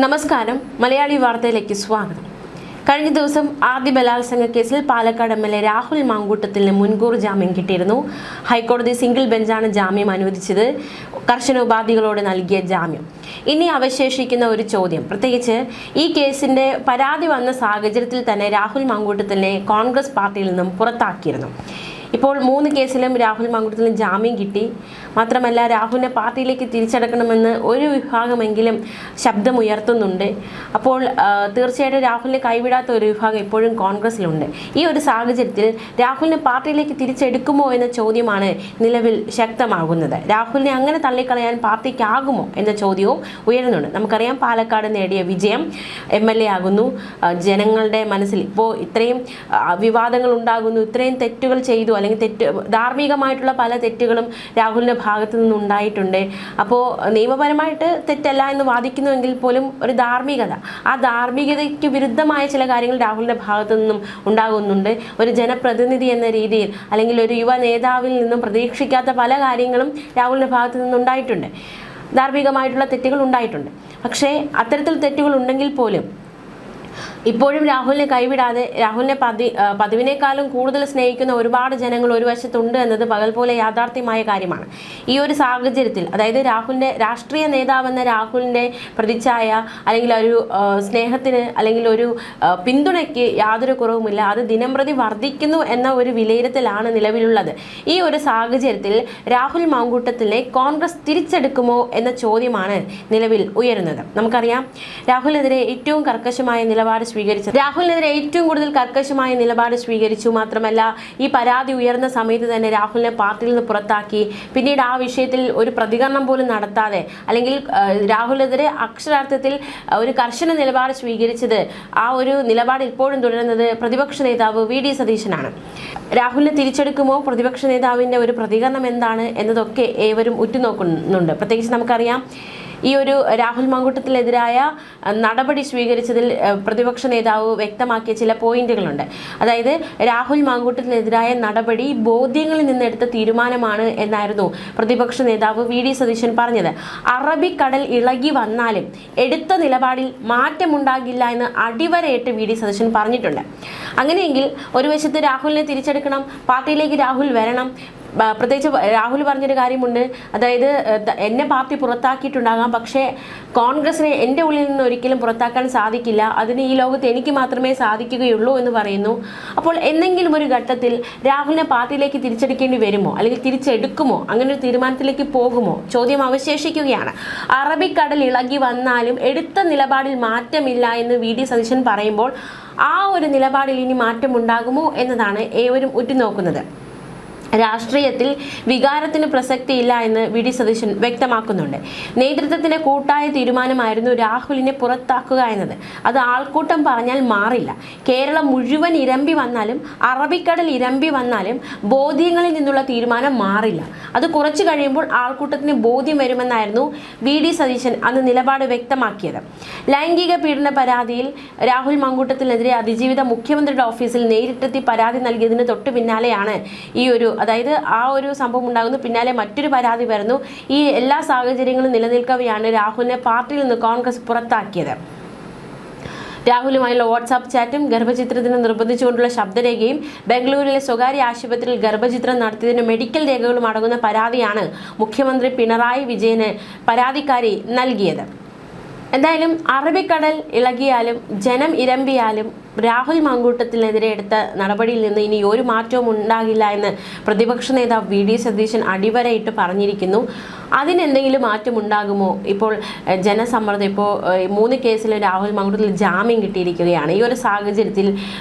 നമസ്കാരം. മലയാളി വാർത്തയിലേക്ക് സ്വാഗതം. കഴിഞ്ഞ ദിവസം ആദ്യ ബലാത്സംഗ കേസിൽ പാലക്കാട് എം.എൽ.എ. രാഹുൽ മാങ്കൂട്ടത്തിന് മുൻകൂർ ജാമ്യം കിട്ടിയിരുന്നു. ഹൈക്കോടതി സിംഗിൾ ബെഞ്ചാണ് ജാമ്യം അനുവദിച്ചത്. കർശന ഉപാധികളോട് നൽകിയ ജാമ്യം. ഇനി അവശേഷിക്കുന്ന ഒരു ചോദ്യം, പ്രത്യേകിച്ച് ഈ കേസിന്റെ പരാതി വന്ന സാഹചര്യത്തിൽ തന്നെ രാഹുൽ മാങ്കൂട്ടത്തിനെ കോൺഗ്രസ് പാർട്ടിയിൽ നിന്നും പുറത്താക്കിയിരുന്നു. ഇപ്പോൾ 3 കേസിലും രാഹുൽ മാങ്കൂട്ടത്തിന് ജാമ്യം കിട്ടി. മാത്രമല്ല, രാഹുലിനെ പാർട്ടിയിലേക്ക് തിരിച്ചടക്കണമെന്ന് ഒരു വിഭാഗമെങ്കിലും ശബ്ദമുയർത്തുന്നുണ്ട്. അപ്പോൾ തീർച്ചയായിട്ടും രാഹുലിനെ കൈവിടാത്ത ഒരു വിഭാഗം ഇപ്പോഴും കോൺഗ്രസിലുണ്ട്. ഈ ഒരു സാഹചര്യത്തിൽ രാഹുലിനെ പാർട്ടിയിലേക്ക് തിരിച്ചെടുക്കുമോ എന്ന ചോദ്യമാണ് നിലവിൽ ശക്തമാകുന്നത്. രാഹുലിനെ അങ്ങനെ തള്ളിക്കളയാൻ പാർട്ടിക്കാകുമോ എന്ന ചോദ്യവും ഉയരുന്നുണ്ട്. നമുക്കറിയാം, പാലക്കാട് നേടിയ വിജയം, എം.എൽ.എ. ആകുന്നു. ജനങ്ങളുടെ മനസ്സിൽ ഇപ്പോൾ ഇത്രയും വിവാദങ്ങൾ ഉണ്ടാകുന്നു, ഇത്രയും തെറ്റുകൾ ചെയ്തു, അല്ലെങ്കിൽ ധാർമ്മികമായിട്ടുള്ള പല തെറ്റുകളും രാഹുലിന്റെ ഭാഗത്തു നിന്നുണ്ടായിട്ടുണ്ട്. അപ്പോൾ നിയമപരമായിട്ട് തെറ്റല്ല എന്ന് വാദിക്കുന്നുവെങ്കിൽ പോലും ഒരു ധാർമ്മികത, ആ ധാർമ്മികതയ്ക്ക് വിരുദ്ധമായ ചില കാര്യങ്ങൾ രാഹുലിന്റെ ഭാഗത്തു നിന്നും ഉണ്ടാകുന്നുണ്ട്. ഒരു ജനപ്രതിനിധി എന്ന രീതിയിൽ, അല്ലെങ്കിൽ ഒരു യുവ നേതാവിൽ നിന്നും പ്രതീക്ഷിക്കാത്ത പല കാര്യങ്ങളും രാഹുലിന്റെ ഭാഗത്തു നിന്നുണ്ടായിട്ടുണ്ട്. ധാർമ്മികമായിട്ടുള്ള തെറ്റുകൾ ഉണ്ടായിട്ടുണ്ട്. പക്ഷേ അത്തരത്തിൽ തെറ്റുകൾ ഉണ്ടെങ്കിൽ പോലും ഇപ്പോഴും രാഹുലിനെ കൈവിടാതെ രാഹുലിനെ പതിവിനേക്കാളും കൂടുതൽ സ്നേഹിക്കുന്ന ഒരുപാട് ജനങ്ങൾ ഒരു വശത്തുണ്ട് എന്നത് പകൽ പോലെ യാഥാർത്ഥ്യമായ കാര്യമാണ്. ഈ ഒരു സാഹചര്യത്തിൽ, അതായത് രാഹുലിന്റെ രാഷ്ട്രീയ നേതാവെന്ന രാഹുലിന്റെ പ്രതിച്ഛായ, അല്ലെങ്കിൽ ഒരു സ്നേഹത്തിന്, അല്ലെങ്കിൽ ഒരു പിന്തുണയ്ക്ക് യാതൊരു കുറവുമില്ല. അത് ദിനംപ്രതി വർദ്ധിക്കുന്നു എന്ന ഒരു വിലയിരുത്തലാണ് നിലവിലുള്ളത്. ഈ ഒരു സാഹചര്യത്തിൽ രാഹുൽ മാങ്കൂട്ടത്തിനെ കോൺഗ്രസ് തിരിച്ചെടുക്കുമോ എന്ന ചോദ്യമാണ് നിലവിൽ ഉയരുന്നത്. നമുക്കറിയാം, രാഹുലിനെതിരെ ഏറ്റവും കൂടുതൽ കർക്കശമായ നിലപാട് സ്വീകരിച്ചു. മാത്രമല്ല, ഈ പരാതി ഉയർന്ന സമയത്ത് തന്നെ രാഹുലിനെ പാർട്ടിയിൽ നിന്ന് പുറത്താക്കി. പിന്നീട് ആ വിഷയത്തിൽ ഒരു പ്രതികരണം പോലും നടത്താതെ, അല്ലെങ്കിൽ രാഹുലിനെതിരെ അക്ഷരാർത്ഥത്തിൽ ഒരു കർശന നിലപാട് സ്വീകരിച്ചത്, ആ ഒരു നിലപാട് ഇപ്പോഴും തുടരുന്നത് പ്രതിപക്ഷ നേതാവ് വി.ഡി. സതീശനാണ്. രാഹുലിനെ തിരിച്ചെടുക്കുമോ, പ്രതിപക്ഷ നേതാവിൻ്റെ ഒരു പ്രതികരണം എന്താണ് എന്നതൊക്കെ ഏവരും ഉറ്റുനോക്കുന്നുണ്ട്. പ്രത്യേകിച്ച് നമുക്കറിയാം, ഈ ഒരു രാഹുൽ മാങ്കൂട്ടത്തിനെതിരായ നടപടി സ്വീകരിച്ചതിൽ പ്രതിപക്ഷ നേതാവ് വ്യക്തമാക്കിയ ചില പോയിന്റുകളുണ്ട്. അതായത്, രാഹുൽ മാങ്കൂട്ടത്തിനെതിരായ നടപടി ബോധ്യങ്ങളിൽ നിന്നെടുത്ത തീരുമാനമാണ് എന്നായിരുന്നു പ്രതിപക്ഷ നേതാവ് വി.ഡി. സതീശൻ പറഞ്ഞത്. അറബിക്കടൽ ഇളകി വന്നാലും എടുത്ത നിലപാടിൽ മാറ്റമുണ്ടാകില്ല എന്ന് അടിവരയിട്ട് വി.ഡി. സതീശൻ പറഞ്ഞിട്ടുണ്ട്. അങ്ങനെയെങ്കിൽ ഒരു വശത്ത് രാഹുലിനെ തിരിച്ചെടുക്കണം, പാർട്ടിയിലേക്ക് രാഹുൽ വരണം. പ്രത്യേകിച്ച് രാഹുൽ പറഞ്ഞൊരു കാര്യമുണ്ട്, അതായത് എന്നെ പാർട്ടി പുറത്താക്കിയിട്ടുണ്ടാകാം, പക്ഷേ കോൺഗ്രസിനെ എൻ്റെ ഉള്ളിൽ നിന്ന് ഒരിക്കലും പുറത്താക്കാൻ സാധിക്കില്ല, അതിന് ഈ ലോകത്ത് എനിക്ക് മാത്രമേ സാധിക്കുകയുള്ളൂ എന്ന് പറയുന്നു. അപ്പോൾ എന്തെങ്കിലും ഒരു ഘട്ടത്തിൽ രാഹുലിനെ പാർട്ടിയിലേക്ക് തിരിച്ചെടുക്കേണ്ടി വരുമോ, അല്ലെങ്കിൽ തിരിച്ചെടുക്കുമോ, അങ്ങനെ ഒരു തീരുമാനത്തിലേക്ക് പോകുമോ? ചോദ്യം അവശേഷിക്കുകയാണ്. അറബിക്കടൽ ഇളകി വന്നാലും എടുത്ത നിലപാടിൽ മാറ്റമില്ല എന്ന് വി.ഡി. സതീശൻ പറയുമ്പോൾ ആ ഒരു നിലപാടിൽ ഇനി മാറ്റമുണ്ടാകുമോ എന്നതാണ് ഏവരും ഉറ്റുനോക്കുന്നത്. രാഷ്ട്രീയത്തിൽ വികാരത്തിന് പ്രസക്തിയില്ല എന്ന് വി.ഡി. സതീശൻ വ്യക്തമാക്കുന്നുണ്ട്. നേതൃത്വത്തിന്റെ കൂട്ടായ തീരുമാനമായിരുന്നു രാഹുലിനെ പുറത്താക്കുക എന്നത്. അത് ആൾക്കൂട്ടം പറഞ്ഞാൽ മാറില്ല. കേരളം മുഴുവൻ ഇരമ്പി വന്നാലും, അറബിക്കടൽ ഇരമ്പി വന്നാലും ബോധ്യങ്ങളിൽ നിന്നുള്ള തീരുമാനം മാറില്ല. അത് കുറച്ചു കഴിയുമ്പോൾ ആൾക്കൂട്ടത്തിന് ബോധ്യം വരുമെന്നായിരുന്നു വി.ഡി. സതീശൻ അന്ന് നിലപാട് വ്യക്തമാക്കിയത്. ലൈംഗിക പീഡന പരാതിയിൽ രാഹുൽ മാങ്കൂട്ടത്തിനെതിരെ അതിജീവിത മുഖ്യമന്ത്രിയുടെ ഓഫീസിൽ നേരിട്ടെത്തി പരാതി നൽകിയതിന് തൊട്ടു പിന്നാലെയാണ് അതായത് ആ ഒരു സംഭവം ഉണ്ടാകുന്നു. പിന്നാലെ മറ്റൊരു പരാതി വരുന്നു. ഈ എല്ലാ സാഹചര്യങ്ങളും നിലനിൽക്കവെയാണ് രാഹുലിനെ പാർട്ടിയിൽ നിന്ന് കോൺഗ്രസ് പുറത്താക്കിയത്. രാഹുലുമായുള്ള വാട്സാപ്പ് ചാറ്റും ഗർഭചിത്രത്തിന് നിർബന്ധിച്ചുകൊണ്ടുള്ള ശബ്ദരേഖയും ബംഗളൂരുവിലെ സ്വകാര്യ ആശുപത്രിയിൽ ഗർഭചിത്രം നടത്തിയതിന് മെഡിക്കൽ രേഖകളും അടങ്ങുന്ന പരാതിയാണ് മുഖ്യമന്ത്രി പിണറായി വിജയന് പരാതിക്കാരി നൽകിയത്. എന്തായാലും അറബിക്കടൽ ഇളകിയാലും ജനം ഇരമ്പിയാലും രാഹുൽ മാങ്കൂട്ടത്തിനെതിരെ എടുത്ത നടപടിയിൽ നിന്ന് ഇനി ഒരു മാറ്റവും ഉണ്ടാകില്ല എന്ന് പ്രതിപക്ഷ നേതാവ് വി.ഡി. സതീശൻ അടിവരയിട്ട് പറഞ്ഞിരിക്കുന്നു. അതിനെന്തെങ്കിലും മാറ്റം ഉണ്ടാകുമോ? ഇപ്പോൾ ജനസമ്മർദ്ദം, ഇപ്പോൾ 3 കേസിൽ രാഹുൽ മാങ്കൂട്ടത്തിൽ ജാമ്യം കിട്ടിയിരിക്കുകയാണ്. ഈ ഒരു സാഹചര്യത്തിൽ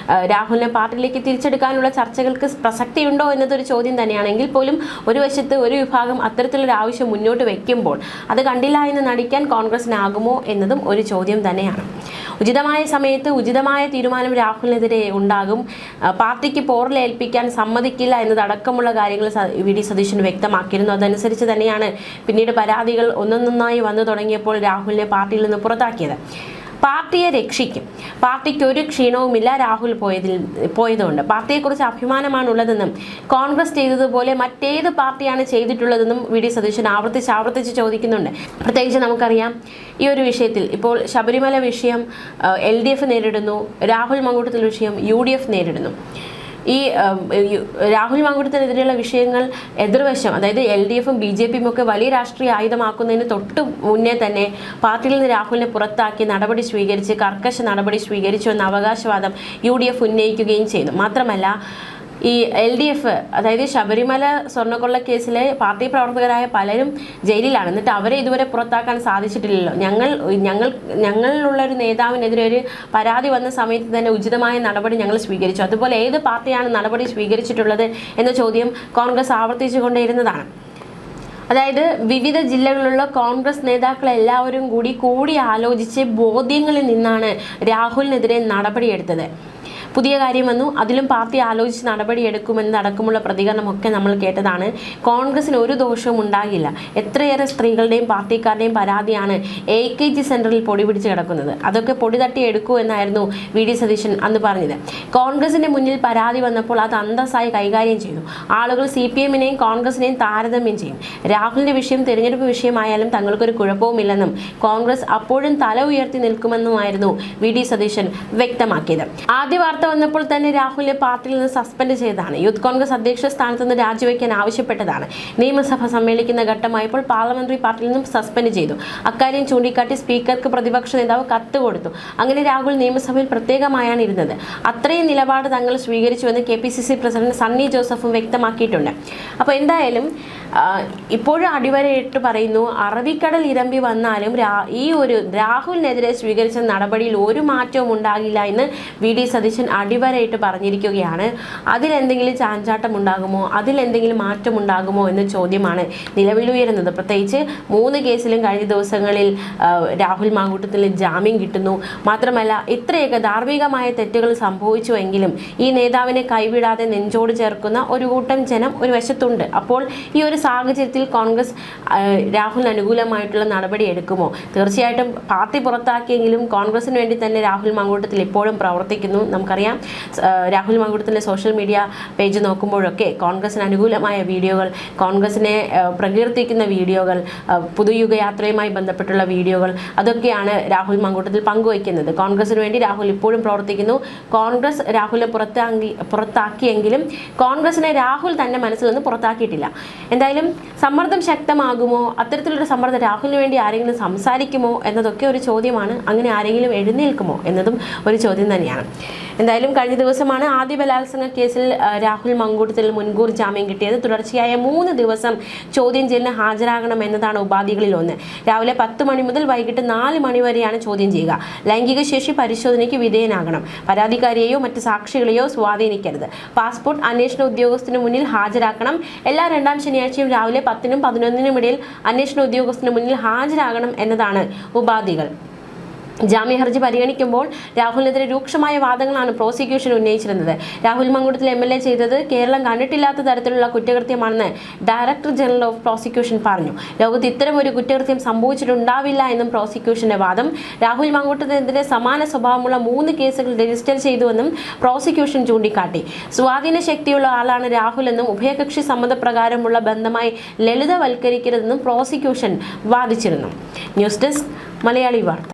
രാഹുലിനെ പാർട്ടിയിലേക്ക് തിരിച്ചെടുക്കാനുള്ള ചർച്ചകൾക്ക് പ്രസക്തിയുണ്ടോ എന്നതൊരു ചോദ്യം തന്നെയാണെങ്കിൽ പോലും ഒരു വശത്ത് ഒരു വിഭാഗം അത്തരത്തിലൊരു ആവശ്യം മുന്നോട്ട് വയ്ക്കുമ്പോൾ അത് കണ്ടില്ല എന്ന് നടിക്കാൻ കോൺഗ്രസിനാകുമോ എന്നതും ഒരു ചോദ്യം തന്നെയാണ്. ഉചിതമായ സമയത്ത് ഉചിതമായ തീരുമാനം രാഹുലിനെതിരെ ഉണ്ടാകും. പാർട്ടിക്ക് പോറലേൽപ്പിക്കാൻ സമ്മതിക്കില്ല എന്നതടക്കമുള്ള കാര്യങ്ങൾ വി.ഡി. സതീശൻ വ്യക്തമാക്കിയിരുന്നു. അതനുസരിച്ച് തന്നെയാണ് പിന്നീട് പരാതികൾ ഒന്നൊന്നായി വന്നു തുടങ്ങിയപ്പോൾ രാഹുലിനെ പാർട്ടിയിൽ നിന്ന് പുറത്താക്കിയത്. പാർട്ടിയെ രക്ഷിക്കും. പാർട്ടിക്ക് ഒരു ക്ഷീണവുമില്ല രാഹുൽ പോയതുകൊണ്ട്. പാർട്ടിയെക്കുറിച്ച് അഭിമാനമാണുള്ളതെന്നും കോൺഗ്രസ് ചെയ്തതുപോലെ മറ്റേത് പാർട്ടിയാണ് ചെയ്തിട്ടുള്ളതെന്നും വി ഡി സതീശൻ ആവർത്തിച്ച് ചോദിക്കുന്നുണ്ട്. പ്രത്യേകിച്ച് നമുക്കറിയാം ഈ ഒരു വിഷയത്തിൽ ഇപ്പോൾ ശബരിമല വിഷയം LDF നേരിടുന്നു, രാഹുൽ മങ്കൂട്ടത്തിൽ വിഷയം UDF നേരിടുന്നു. ഈ രാഹുൽ മാങ്കൂട്ടത്തിനെതിരെയുള്ള വിഷയങ്ങൾ എതിർവശം, അതായത് LDFും BJPയും ഒക്കെ വലിയ രാഷ്ട്രീയ ആയുധമാക്കുന്നതിന് തൊട്ട് മുന്നേ തന്നെ പാർട്ടിയിൽ നിന്ന് രാഹുലിനെ പുറത്താക്കി നടപടി സ്വീകരിച്ച് കർക്കശ നടപടി സ്വീകരിച്ചു എന്ന അവകാശവാദം UDF ഉന്നയിക്കുകയും ചെയ്തു. മാത്രമല്ല ഈ LDF, അതായത് ശബരിമല സ്വർണ്ണക്കൊള്ള കേസിലെ പാർട്ടി പ്രവർത്തകരായ പലരും ജയിലിലാണ്. എന്നിട്ട് അവരെ ഇതുവരെ പുറത്താക്കാൻ സാധിച്ചിട്ടില്ലല്ലോ. ഞങ്ങളുള്ളൊരു നേതാവിനെതിരെ ഒരു പരാതി വന്ന സമയത്ത് തന്നെ ഉചിതമായ നടപടി ഞങ്ങൾ സ്വീകരിച്ചു. അതുപോലെ ഏത് പാർട്ടിയാണ് നടപടി സ്വീകരിച്ചിട്ടുള്ളത് എന്ന ചോദ്യം കോൺഗ്രസ് ആവർത്തിച്ചുകൊണ്ടേയിരുന്നതാണ്. അതായത് വിവിധ ജില്ലകളിലുള്ള കോൺഗ്രസ് നേതാക്കളെല്ലാവരും കൂടി ആലോചിച്ച് ബോധ്യങ്ങളിൽ നിന്നാണ് രാഹുലിനെതിരെ നടപടിയെടുത്തത്. പുതിയ കാര്യം വന്നു, അതിലും പാർട്ടി ആലോചിച്ച് നടപടിയെടുക്കുമെന്നടക്കമുള്ള പ്രതികരണമൊക്കെ നമ്മൾ കേട്ടതാണ്. കോൺഗ്രസിന് ഒരു ദോഷവും ഉണ്ടാകില്ല. എത്രയേറെ സ്ത്രീകളുടെയും പാർട്ടിക്കാരുടെയും പരാതിയാണ് AKG സെന്ററിൽ പൊടി പിടിച്ച് കിടക്കുന്നത്. അതൊക്കെ പൊടി തട്ടി എടുക്കൂ എന്നായിരുന്നു വി ഡി സതീശൻ അന്ന് പറഞ്ഞത്. കോൺഗ്രസിന്റെ മുന്നിൽ പരാതി വന്നപ്പോൾ അത് അന്തസ്സായി കൈകാര്യം ചെയ്തു. ആളുകൾ CPMനെയും കോൺഗ്രസിനെയും താരതമ്യം ചെയ്യും. രാഹുലിന്റെ വിഷയം തിരഞ്ഞെടുപ്പ് വിഷയമായാലും തങ്ങൾക്കൊരു കുഴപ്പവുമില്ലെന്നും കോൺഗ്രസ് അപ്പോഴും തല ഉയർത്തി നിൽക്കുമെന്നുമായിരുന്നു വി ഡി സതീശൻ വ്യക്തമാക്കിയത്. ആദ്യ വാർത്ത വന്നപ്പോൾ തന്നെ രാഹുലിനെ പാർട്ടിയിൽ നിന്ന് സസ്പെൻഡ് ചെയ്തതാണ്. യൂത്ത് കോൺഗ്രസ് അധ്യക്ഷ സ്ഥാനത്ത് നിന്ന് രാജിവെക്കാൻ ആവശ്യപ്പെട്ടതാണ്. നിയമസഭ സമ്മേളിക്കുന്ന ഘട്ടമായപ്പോൾ പാർലമെന്ററി പാർട്ടിയിൽ നിന്നും സസ്പെൻഡ് ചെയ്തു. അക്കാര്യം ചൂണ്ടിക്കാട്ടി സ്പീക്കർക്ക് പ്രതിപക്ഷ നേതാവ് കത്ത് കൊടുത്തു. അങ്ങനെ രാഹുൽ നിയമസഭയിൽ പ്രത്യേകമായാണ് ഇരുന്നത്. അത്രയും നിലപാട് തങ്ങൾ സ്വീകരിച്ചുവെന്ന് KPCC പ്രസിഡന്റ് സണ്ണി ജോസഫും വ്യക്തമാക്കിയിട്ടുണ്ട്. അപ്പോൾ എന്തായാലും ഇപ്പോഴും അടിവരയിട്ട് പറയുന്നു, അറബിക്കടൽ ഇരമ്പി വന്നാലും ഈ ഒരു രാഹുലിനെതിരെ സ്വീകരിച്ച നടപടിയിൽ ഒരു മാറ്റവും ഉണ്ടാകില്ല എന്ന് വി ഡി സതീശൻ അടിവരയിട്ട് പറഞ്ഞിരിക്കുകയാണ്. അതിലെന്തെങ്കിലും ചാഞ്ചാട്ടം ഉണ്ടാകുമോ, അതിലെന്തെങ്കിലും മാറ്റം ഉണ്ടാകുമോ എന്ന ചോദ്യമാണ് നിലവിലുയരുന്നത്. പ്രത്യേകിച്ച് 3 കേസിലും കഴിഞ്ഞ ദിവസങ്ങളിൽ രാഹുൽ മാങ്കൂട്ടത്തിൽ ജാമ്യം കിട്ടുന്നു. മാത്രമല്ല ഇത്രയൊക്കെ ധാർമ്മികമായ തെറ്റുകൾ സംഭവിച്ചുവെങ്കിലും ഈ നേതാവിനെ കൈവിടാതെ നെഞ്ചോട് ചേർക്കുന്ന ഒരു കൂട്ടം ജനം ഒരു വശത്തുണ്ട്. അപ്പോൾ ഈ ഒരു സാഹചര്യത്തിൽ കോൺഗ്രസ് രാഹുലിന് അനുകൂലമായിട്ടുള്ള നടപടി എടുക്കുമോ? തീർച്ചയായിട്ടും പാർട്ടി പുറത്താക്കിയെങ്കിലും കോൺഗ്രസിന് വേണ്ടി തന്നെ രാഹുൽ മാങ്കൂട്ടത്തിൽ ഇപ്പോഴും പ്രവർത്തിക്കുന്നു. നമുക്കറിയാം രാഹുൽ മാങ്കൂട്ടത്തിൻ്റെ സോഷ്യൽ മീഡിയ പേജ് നോക്കുമ്പോഴൊക്കെ കോൺഗ്രസിന് അനുകൂലമായ വീഡിയോകൾ, കോൺഗ്രസിനെ പ്രകീർത്തിക്കുന്ന വീഡിയോകൾ, പുതുയുഗയാത്രയുമായി ബന്ധപ്പെട്ടുള്ള വീഡിയോകൾ, അതൊക്കെയാണ് രാഹുൽ മാങ്കൂട്ടത്തിൽ പങ്കുവയ്ക്കുന്നത്. കോൺഗ്രസിന് വേണ്ടി രാഹുൽ ഇപ്പോഴും പ്രവർത്തിക്കുന്നു. കോൺഗ്രസ് രാഹുലിനെ പുറത്താക്കിയെങ്കിലും കോൺഗ്രസിനെ രാഹുൽ തന്നെ മനസ്സിൽ നിന്ന് പുറത്താക്കിയിട്ടില്ല. എന്തായാലും സമ്മർദ്ദം ശക്തമാകുമോ? അത്തരത്തിലൊരു സമ്മർദ്ദം രാഹുലിന് വേണ്ടി ആരെങ്കിലും സംസാരിക്കുമോ എന്നതൊക്കെ ഒരു ചോദ്യമാണ്. അങ്ങനെ ആരെങ്കിലും എഴുന്നേൽക്കുമോ എന്നതും ഒരു ചോദ്യം തന്നെയാണ്. എന്തായാലും കഴിഞ്ഞ ദിവസമാണ് ആദ്യ ബലാത്സംഗ കേസിൽ രാഹുൽ മാങ്കൂട്ടത്തിൽ മുൻകൂർ ജാമ്യം കിട്ടിയത്. തുടർച്ചയായ 3 ദിവസം ചോദ്യം ചെയ്യലിന് ഹാജരാകണം എന്നതാണ് ഉപാധികളിൽ ഒന്ന്. രാവിലെ 10 മണി മുതൽ വൈകിട്ട് 4 മണി വരെയാണ് ചോദ്യം ചെയ്യുക. ലൈംഗിക ശേഷി പരിശോധനയ്ക്ക് വിധേയനാകണം. പരാതിക്കാരിയെയോ മറ്റ് സാക്ഷികളെയോ സ്വാധീനിക്കരുത്. പാസ്പോർട്ട് അന്വേഷണ ഉദ്യോഗസ്ഥന് മുന്നിൽ ഹാജരാക്കണം. എല്ലാ 2ാം ശനിയാഴ്ചയും രാവിലെ 10നും 11നും ഇടയിൽ അന്വേഷണ ഉദ്യോഗസ്ഥന് മുന്നിൽ ഹാജരാകണം എന്നതാണ് ഉപാധികൾ. ജാമ്യ ഹർജി പരിഗണിക്കുമ്പോൾ രാഹുലിനെതിരെ രൂക്ഷമായ വാദങ്ങളാണ് പ്രോസിക്യൂഷൻ ഉന്നയിച്ചിരുന്നത്. രാഹുൽ മാങ്കൂട്ടത്തിൽ MLA ചെയ്തത് കേരളം കണ്ടിട്ടില്ലാത്ത തരത്തിലുള്ള കുറ്റകൃത്യമാണെന്ന് ഡയറക്ടർ ജനറൽ ഓഫ് പ്രോസിക്യൂഷൻ പറഞ്ഞു. ലോകത്ത് ഇത്തരം ഒരു കുറ്റകൃത്യം സംഭവിച്ചിട്ടുണ്ടാവില്ല എന്നും പ്രോസിക്യൂഷന്റെ വാദം. രാഹുൽ മാങ്കൂട്ടത്തിനെതിരെ സമാന സ്വഭാവമുള്ള 3 കേസുകൾ രജിസ്റ്റർ ചെയ്തുവെന്നും പ്രോസിക്യൂഷൻ ചൂണ്ടിക്കാട്ടി. സ്വാധീന ശക്തിയുള്ള ആളാണ് രാഹുൽ എന്നും ഉഭയകക്ഷി സമ്മതപ്രകാരമുള്ള ബന്ധമായി ലളിതവൽക്കരിക്കരുതെന്നും പ്രോസിക്യൂഷൻ വാദിച്ചിരുന്നു. ന്യൂസ് ഡെസ്ക് മലയാളി വാർത്ത.